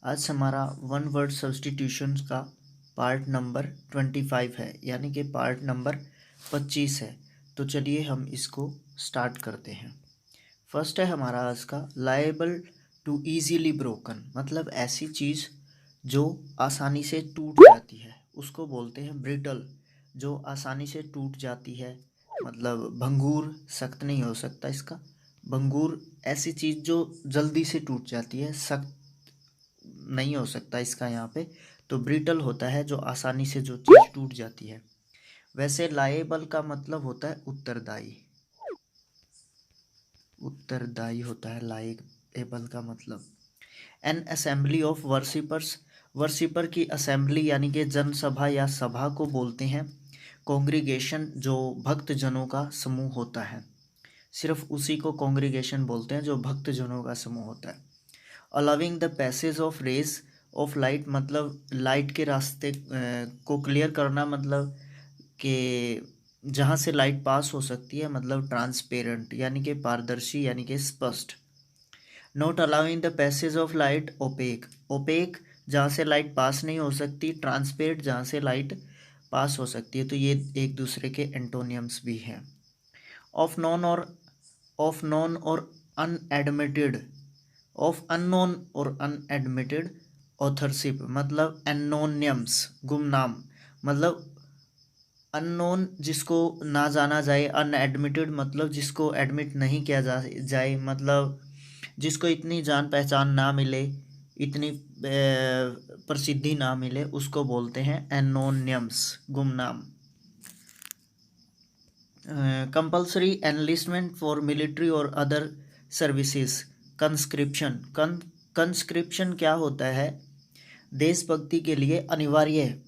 आज हमारा one word substitution का पार्ट नंबर 25 है, यानी कि पार्ट नंबर 25 है। तो चलिए हम इसको स्टार्ट करते हैं। फर्स्ट है हमारा आज का लायबल टू ईजीली ब्रोकन, मतलब ऐसी चीज़ जो आसानी से टूट जाती है उसको बोलते हैं ब्रिटल। जो आसानी से टूट जाती है मतलब भंगूर, सख्त नहीं हो सकता इसका। भंगूर ऐसी चीज़ जो जल्दी से टूट जाती है, सख्त नहीं हो सकता इसका यहाँ पे। तो ब्रिटल होता है जो आसानी से जो चीज़ टूट जाती है। वैसे लाएबल का मतलब होता है उत्तरदायी। उत्तरदायी होता है लाएबल का मतलब। N assembly of worshippers, worshipper की असेंबली यानी कि जनसभा या सभा को बोलते हैं। कॉन्ग्रीगेशन जो भक्त जनों का समूह होता है, सिर्फ उसी को कॉन्ग्रीगेशन बोलते हैं जो भक्त जनों का समूह होता है। Allowing the passage of rays of light, मतलब लाइट के रास्ते को क्लियर करना, मतलब कि जहाँ से लाइट पास हो सकती है, मतलब ट्रांसपेरेंट यानी कि पारदर्शी यानी कि स्पष्ट। Not allowing the passage of light opaque, opaque जहाँ से लाइट पास नहीं हो सकती, ट्रांसपेरेंट जहाँ से लाइट पास हो सकती है। तो ये एक दूसरे के एंटोनियम्स भी हैं। ऑफ नॉन और अनएडमिटेड, ऑफ अननोन और अनएडमिटेड ऑथरशिप, मतलब एनोनियम्स गुमनाम, मतलब अननोन जिसको ना जाना जाए, अनएडमिटेड मतलब जिसको एडमिट नहीं किया जाए, मतलब जिसको इतनी जान पहचान ना मिले, इतनी प्रसिद्धि ना मिले, उसको बोलते हैं एनोनियम्स गुमनाम। कंपल्सरी एनलिस्टमेंट फॉर मिलिट्री और अदर सर्विसेज। कंस्क्रिप्शन, कंस्क्रिप्शन क्या होता है? देशभक्ति के लिए अनिवार्य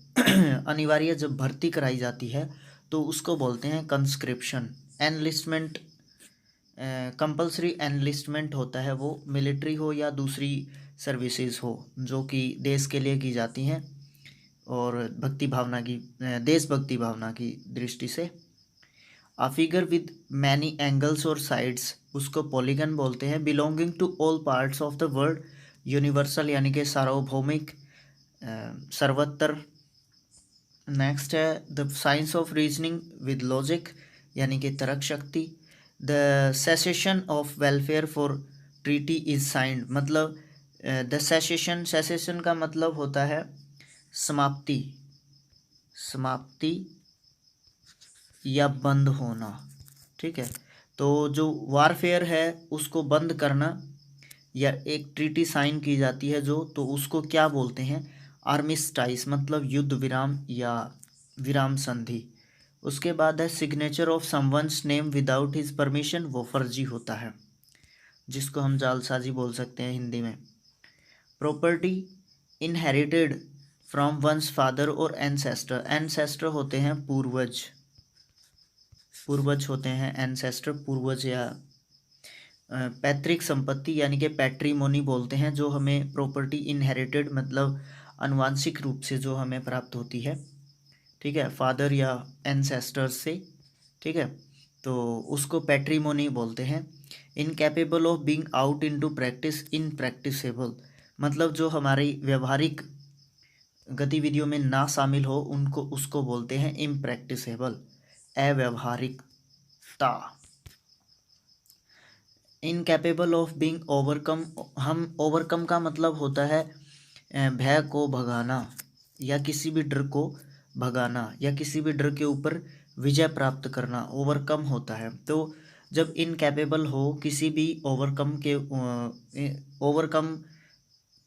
अनिवार्य जब भर्ती कराई जाती है तो उसको बोलते हैं कंस्क्रिप्शन। एनलिस्टमेंट, कंपल्सरी एनलिस्टमेंट होता है वो मिलिट्री हो या दूसरी सर्विसेज हो जो कि देश के लिए की जाती हैं और भक्ति भावना की, देशभक्ति भावना की दृष्टि से। A figure with many angles और साइड्स, उसको पॉलीगन बोलते हैं। Belonging to all parts of the world, universal यानी कि सार्वभौमिक, सर्वत्र। नेक्स्ट है the science of reasoning with logic, यानी कि तर्क शक्ति। The cessation of welfare for treaty is signed, मतलब द सेसेशन, सेसेशन का मतलब होता है समाप्ति, समाप्ति या बंद होना। ठीक है, तो जो वारफेयर है उसको बंद करना, या एक ट्रीटी साइन की जाती है जो, तो उसको क्या बोलते हैं? आर्मिस्टाइस, मतलब युद्ध विराम या विराम संधि। उसके बाद है signature of someone's name without his permission, वो फर्जी होता है, जिसको हम जालसाजी बोल सकते हैं हिंदी में। Property inherited from once father और एंसेस्टर, एंसेस्टर होते हैं पूर्वज, पूर्वज होते हैं एंसेस्टर, पूर्वज या पैतृक संपत्ति यानी कि पैट्रीमोनी बोलते हैं, जो हमें प्रॉपर्टी इनहेरिटेड मतलब आनुवांशिक रूप से जो हमें प्राप्त होती है। ठीक है, फादर या एंसेस्टर्स से। ठीक है, तो उसको पैट्रीमोनी बोलते हैं। Incapable of being out into practice, impracticable, मतलब जो हमारी व्यवहारिक गतिविधियों में ना शामिल हो उनको, उसको बोलते हैं इम्प्रैक्टिसेबल, अव्यवहारिकता। इनकैपेबल ऑफ बीइंग ओवरकम, हम ओवरकम का मतलब होता है भय को भगाना या किसी भी डर को भगाना या किसी भी डर के ऊपर विजय प्राप्त करना, ओवरकम होता है। तो जब इनकैपेबल हो किसी भी ओवरकम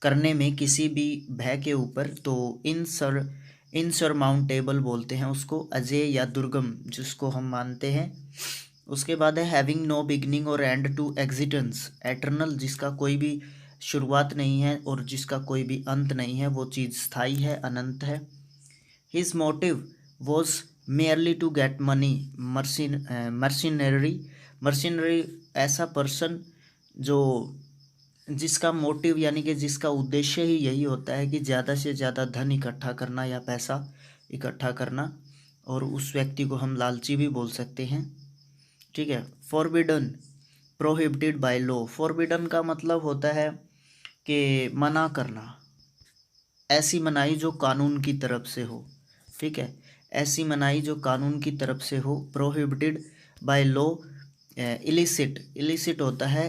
करने में किसी भी भय के ऊपर, तो इनसरमाउंटेबल बोलते हैं उसको, अजेय या दुर्गम जिसको हम मानते हैं। उसके बाद है हैविंग नो बिगनिंग और एंड टू एग्जिस्टेंस, एटर्नल जिसका कोई भी शुरुआत नहीं है और जिसका कोई भी अंत नहीं है, वो चीज़ स्थायी है, अनंत है। His motive was merely to get money, mercenary, mercenary ऐसा पर्सन जो, जिसका मोटिव यानी कि जिसका उद्देश्य ही यही होता है कि ज़्यादा से ज़्यादा धन इकट्ठा करना या पैसा इकट्ठा करना, और उस व्यक्ति को हम लालची भी बोल सकते हैं। ठीक है, forbidden prohibited by law, forbidden का मतलब होता है कि मना करना, ऐसी मनाही जो कानून की तरफ से हो, ठीक है, ऐसी मनाही जो कानून की तरफ से हो। Prohibited by law, illicit, illicit होता है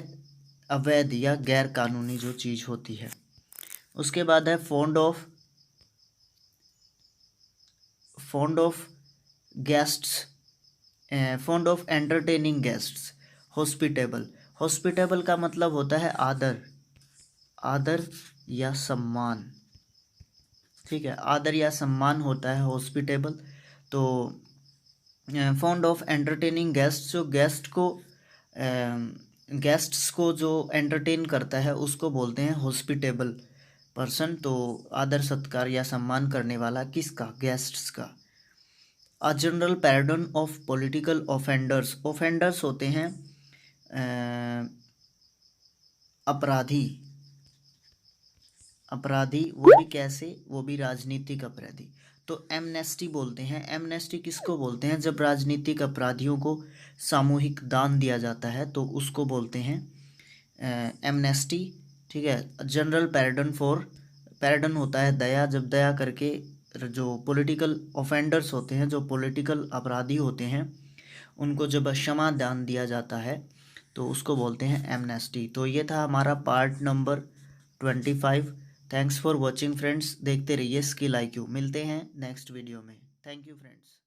अवैध या गैर कानूनी जो चीज़ होती है। उसके बाद है fond of guests, fond of entertaining guests. Hospitable, hospitable का मतलब होता है आदर, आदर या सम्मान, ठीक है, आदर या सम्मान होता है हॉस्पिटेबल। तो फॉन्ड ऑफ एंटरटेनिंग गेस्ट, जो गेस्ट्स को जो एंटरटेन करता है उसको बोलते हैं हॉस्पिटेबल पर्सन। तो आदर सत्कार या सम्मान करने वाला किसका, गेस्ट्स का। A general pardon of political offenders, offenders होते हैं अपराधी, अपराधी, वो भी कैसे, वो भी राजनीतिक अपराधी। तो एमनेस्टी बोलते हैं, एमनेस्टी किसको बोलते हैं, जब राजनीतिक अपराधियों को सामूहिक दान दिया जाता है तो उसको बोलते हैं एमनेस्टी, ठीक है। जनरल पैरडन फॉर, पैरडन होता है दया, जब दया करके जो पॉलिटिकल ऑफेंडर्स होते हैं, जो पॉलिटिकल अपराधी होते हैं, उनको जब क्षमा दान दिया जाता है तो उसको बोलते हैं एमनेस्टी। तो ये था हमारा part number 25। Thanks for watching friends, देखते रहिए स्किल IQ। मिलते हैं नेक्स्ट वीडियो में। Thank you friends.